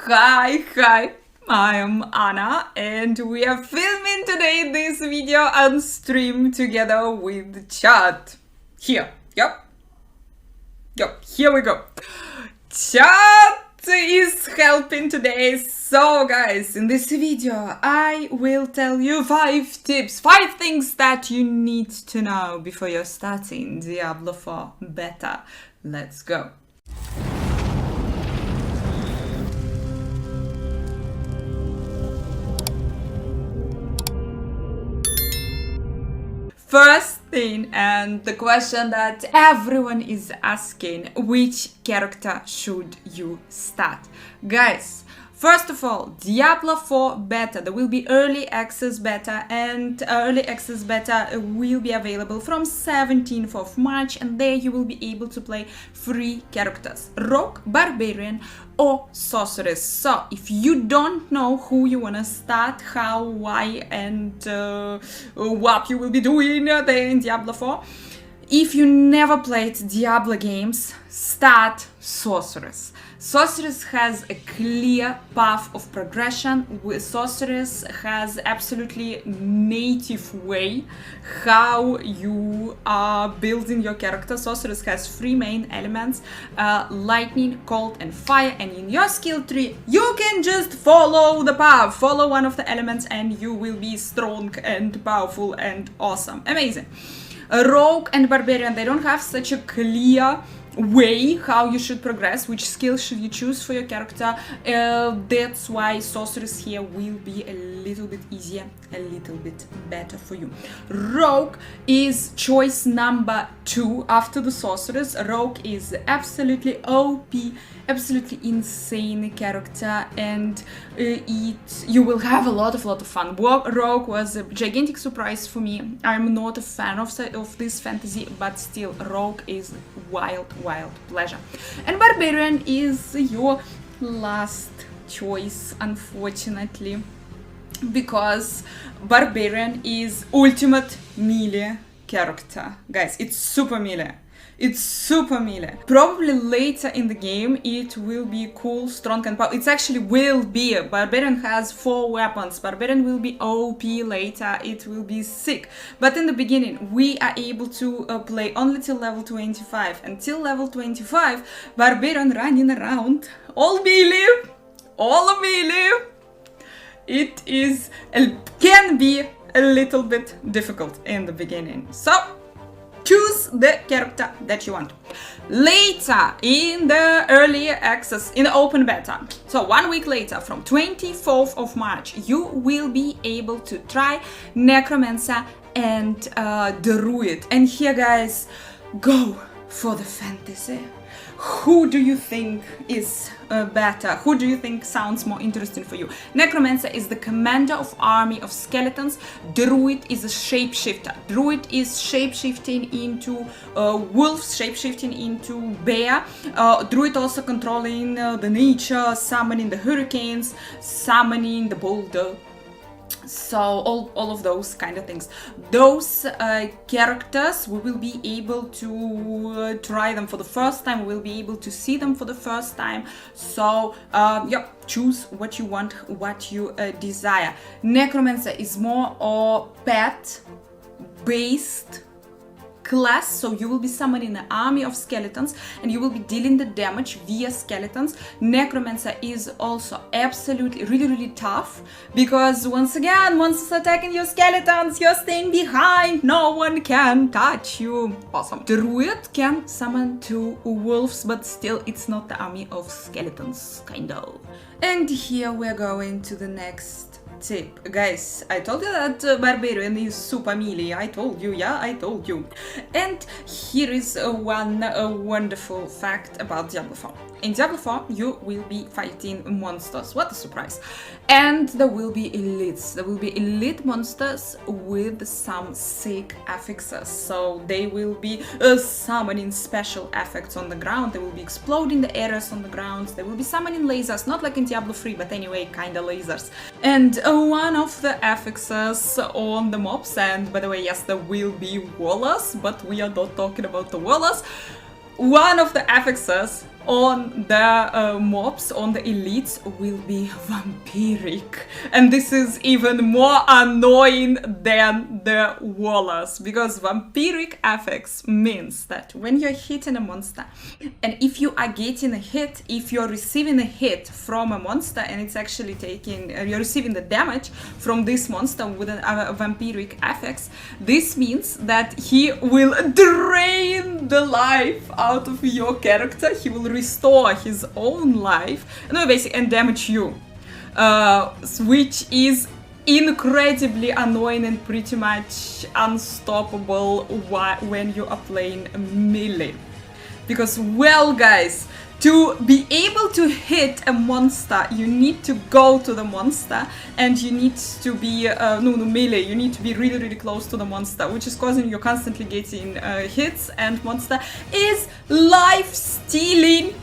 Hi, I am Anna and we are filming today this video on stream together with chat. Here, yep, here we go. Chat is helping today. So guys, in this video I will tell you 5 tips, 5 things that you need to know before you're starting Diablo 4 beta. Let's go. First thing, and the question that everyone is asking, which character should you start? Guys, first of all, Diablo 4 beta, there will be early access beta, and early access beta will be available from 17th of March, and there you will be able to play 3 characters: Rogue, Barbarian or Sorceress. So if you don't know who you wanna start, how, why and what you will be doing there in Diablo 4, if you never played Diablo games, start Sorceress. Sorceress has a clear path of progression. Sorceress has absolutely native way how you are building your character. Sorceress has 3 main elements: lightning, cold and fire, and in your skill tree you can just follow the path, follow one of the elements and you will be strong and powerful and awesome, amazing. Rogue and Barbarian, they don't have such a clear way how you should progress, which skill should you choose for your character. That's why Sorceress here will be a little bit easier, a little bit better for you. Rogue is choice number 2 after the Sorceress. Rogue is absolutely OP, absolutely insane character, and you will have a lot of fun. Rogue was a gigantic surprise for me. I'm not a fan of this fantasy, but still Rogue is wild pleasure. And Barbarian is your last choice, unfortunately, because Barbarian is ultimate melee character. Guys, it's super melee. It's super melee. Probably later in the game it will be cool, strong and powerful. It actually will be. Barbarian has 4 weapons. Barbarian will be OP later. It will be sick. But in the beginning we are able to play only till level 25. Until level 25, Barbarian running around all melee. It can be a little bit difficult in the beginning. So choose the character that you want. Later, in the early access, in the open beta, so 1 week later, from 24th of March, you will be able to try Necromancer and Druid. And here, guys, go for the fantasy. Who do you think is better? Who do you think sounds more interesting for you? Necromancer is the commander of army of skeletons. Druid is a shapeshifter. Druid is shapeshifting into wolves, shapeshifting into bear. Druid also controlling the nature, summoning the hurricanes, summoning the boulder. So all of those kind of things. Those characters, we will be able to try them for the first time. We will be able to see them for the first time. So yeah, choose what you want, what you desire. Necromancer is more a pet based class, so you will be summoning an army of skeletons and you will be dealing the damage via skeletons. Necromancer is also absolutely really tough, because once again, monsters attacking your skeletons, you're staying behind, no one can touch you. Awesome. Druid can summon 2 wolves, but still it's not the army of skeletons, kind of. And here we're going to the next tip. Guys, I told you that Barbarian is super melee. I told you, yeah, I told you. And here is one wonderful fact about Diablo 4. In Diablo 4, you will be fighting monsters. What a surprise. And there will be elites. There will be elite monsters with some sick affixes. So they will be summoning special effects on the ground. They will be exploding the areas on the ground. They will be summoning lasers, not like in Diablo 3, but anyway, kinda lasers. And one of the affixes on the mobs, and by the way, yes, there will be wallers, but we are not talking about the wallers. One of the affixes on the mobs, on the elites, will be Vampiric. And this is even more annoying than the Wallers, because Vampiric affix means that when you're hitting a monster, and if you are getting a hit, if you're receiving a hit from a monster and it's actually taking, you're receiving the damage from this monster with a Vampiric affix, this means that he will drain the life out of your character, he will restore his own life, no, basically, and damage you, which is incredibly annoying and pretty much unstoppable when you are playing melee. Because, well, guys, to be able to hit a monster, you need to go to the monster, and you need to be melee. You need to be really, really close to the monster, which is causing you constantly getting hits, and monster is life stealing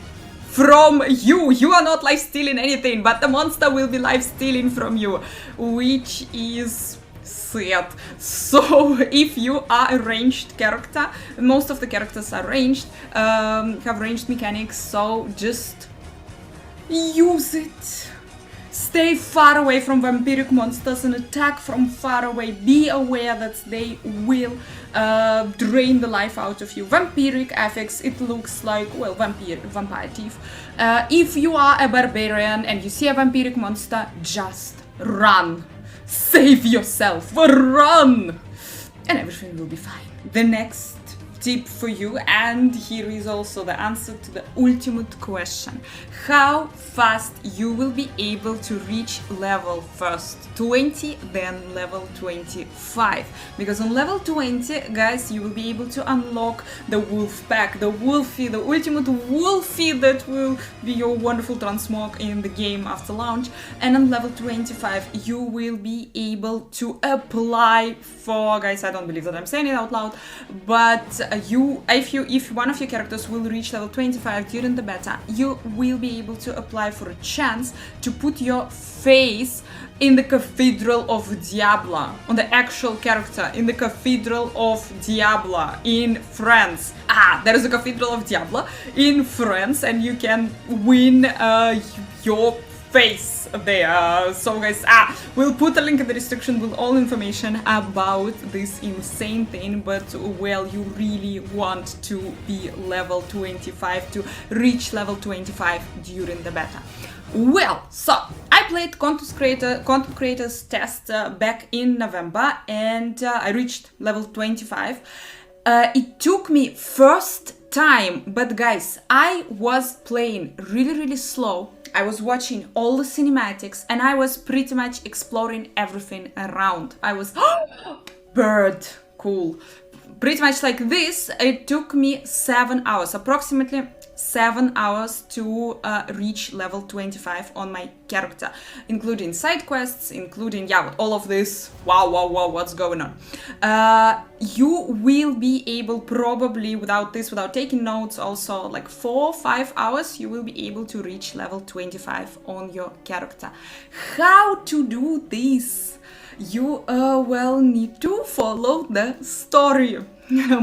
from you. You are not life stealing anything, but the monster will be life stealing from you, which is sad. So if you are a ranged character, most of the characters are ranged, have ranged mechanics, so just use it. Stay far away from vampiric monsters and attack from far away. Be aware that they will drain the life out of you. Vampiric affix, it looks like, well, vampire thief. If you are a barbarian and you see a vampiric monster, just run. Save yourself, run! And everything will be fine. The next tip for you, and here is also the answer to the ultimate question: how fast you will be able to reach level first 20, then level 25. Because on level 20, guys, you will be able to unlock the wolf pack, the wolfie, the ultimate wolfie that will be your wonderful transmog in the game after launch. And on level 25, you will be able to apply for, guys, I don't believe that I'm saying it out loud, but if one of your characters will reach level 25 during the beta, you will be able to apply for a chance to put your face in the Cathedral of Diablo, on the actual character in the Cathedral of Diablo in France. There is a Cathedral of Diablo in France, and you can win your face there. So guys, we'll put a link in the description with all information about this insane thing, but well, you really want to be level 25, to reach level 25 during the beta. Well, so I played content creators test back in November, and I reached level 25. It took me first time, but guys, I was playing really, really slow. I was watching all the cinematics, and I was pretty much exploring everything around. I was bird, cool. Pretty much like this. It took me 7 hours, approximately 7 hours to reach level 25 on my character, including side quests, including, all of this. Wow, what's going on? You will be able, probably without taking notes, also like 4 or 5 hours, you will be able to reach level 25 on your character. How to do this? You need to follow the story.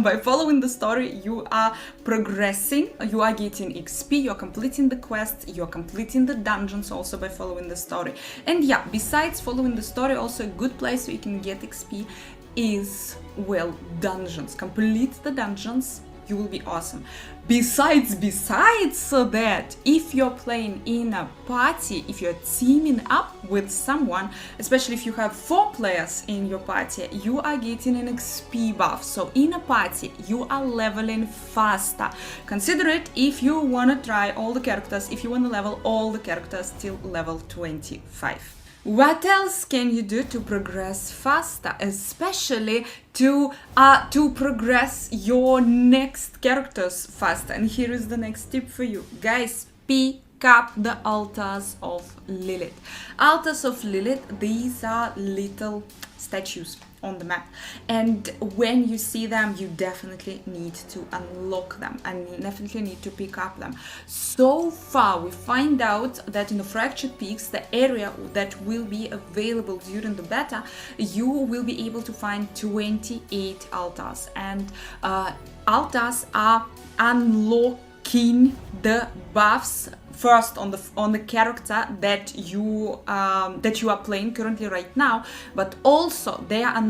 By following the story, you are progressing, you are getting XP, you're completing the quests, you're completing the dungeons also by following the story. And besides following the story, also a good place where you can get XP is, well, dungeons. Complete the dungeons, you will be awesome. Besides that, if you're playing in a party, if you're teaming up with someone, especially if you have 4 players in your party, you are getting an XP buff. So in a party, you are leveling faster. Consider it if you want to try all the characters, if you want to level all the characters till level 25. What else can you do to progress faster, especially to progress your next characters faster? And here is the next tip for you. Guys, pick up the Altars of Lilith. Altars of Lilith, these are little statues on the map, and when you see them, you definitely need to unlock them and definitely need to pick up them. So far, we find out that in the Fractured Peaks, the area that will be available during the beta, you will be able to find 28 altars, and altars are unlocked keying the buffs first on the character that you are playing currently right now, but also they are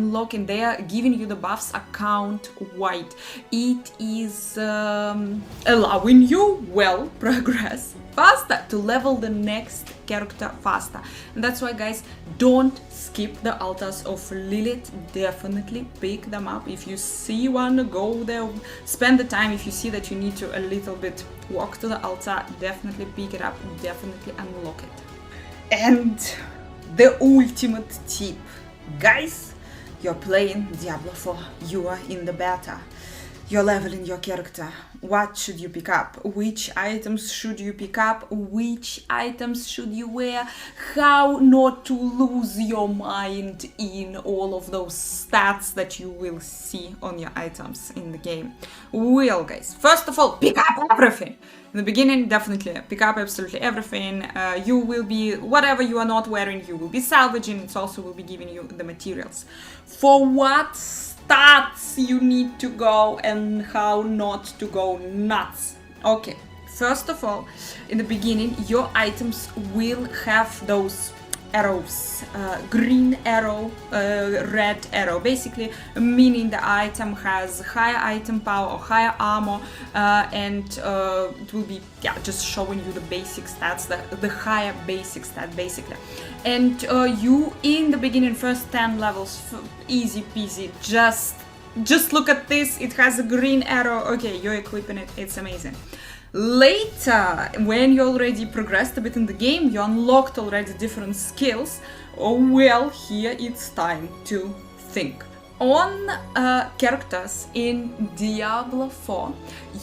giving you the buffs account wide. It is allowing you progress faster, to level the next character faster. And that's why, guys, don't skip the Altars of Lilith. Definitely pick them up. If you see one, go there, spend the time. If you see that you need to a little bit walk to the altar, definitely pick it up, definitely unlock it. And the ultimate tip, guys, you're playing Diablo 4, you are in the beta, you're leveling your character. What should you pick up? Which items should you pick up? Which items should you wear? How not to lose your mind in all of those stats that you will see on your items in the game? Well, guys, first of all, pick up everything. In the beginning, definitely pick up absolutely everything. You will be, whatever you are not wearing, you will be salvaging. It also will be giving you the materials. For what stats you need to go and how not to go nuts. Okay, first of all, in the beginning, your items will have those arrows, green arrow, red arrow, basically meaning the item has higher item power or higher armor, and it will be just showing you the basic stats, the higher basic stat basically. And you in the beginning, first 10 levels, easy peasy, just look at this, it has a green arrow, okay, you're equipping it, it's amazing. Later, when you already progressed a bit in the game, you unlocked already different skills, well, here it's time to think. On characters in Diablo 4,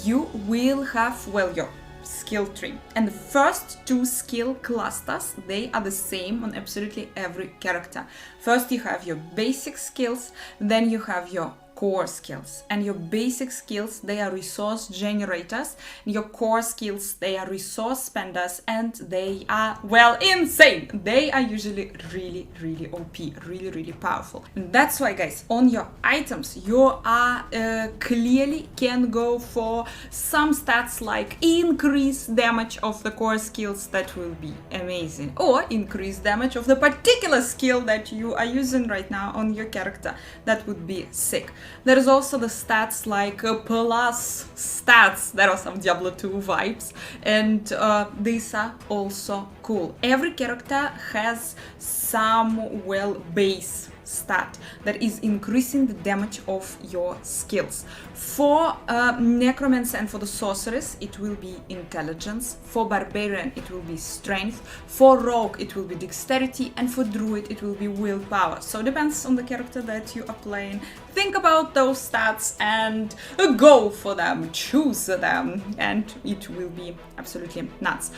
you will have, your skill tree. And the first two skill clusters, they are the same on absolutely every character. First you have your basic skills, then you have your core skills. And your basic skills, they are resource generators. Your core skills, they are resource spenders, and they are, insane. They are usually really, really OP, really, really powerful. And that's why, guys, on your items, you are clearly can go for some stats like increase damage of the core skills, that will be amazing, or increase damage of the particular skill that you are using right now on your character. That would be sick. There is also the stats like plus stats. There are some Diablo 2 vibes, and these are also cool. Every character has some base stat that is increasing the damage of your skills. For necromancer and for the sorceress, it will be intelligence. For barbarian, it will be strength. For rogue, it will be dexterity, and for druid, it will be willpower. So it depends on the character that you are playing. Think about those stats and go for them, choose them, and it will be absolutely nuts.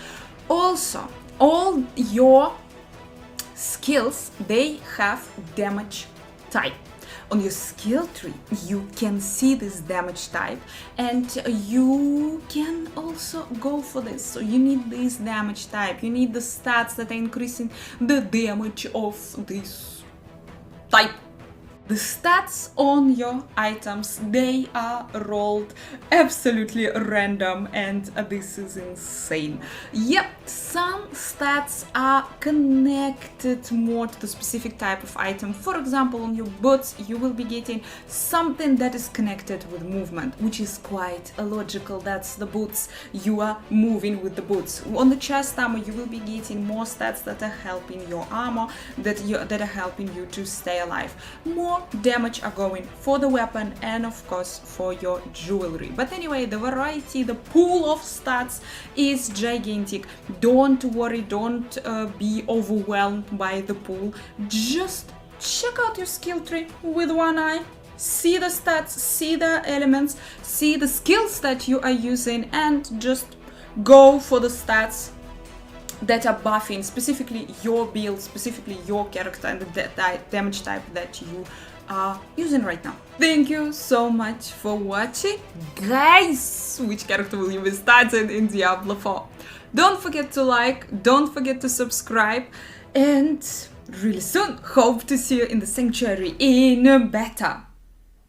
Also, all your skills, they have damage type. On your skill tree, you can see this damage type, and you can also go for this. So you need this damage type, you need the stats that are increasing the damage of this type. The stats on your items, they are rolled absolutely random, and this is insane. Yep, some stats are connected more to the specific type of item. For example, on your boots, you will be getting something that is connected with movement, which is quite illogical. That's the boots. You are moving with the boots. On the chest armor, you will be getting more stats that are helping your armor, that are helping you to stay alive. More damage are going for the weapon, and of course for your jewelry. But anyway, the variety, the pool of stats is gigantic. Don't worry, don't be overwhelmed by the pool. Just check out your skill tree with one eye, see the stats, see the elements, see the skills that you are using, and just go for the stats that are buffing specifically your build, specifically your character, and the damage type that you are using right now. Thank you so much for watching. Guys, which character will you be starting in Diablo 4? Don't forget to like, don't forget to subscribe, and really soon hope to see you in the sanctuary in beta.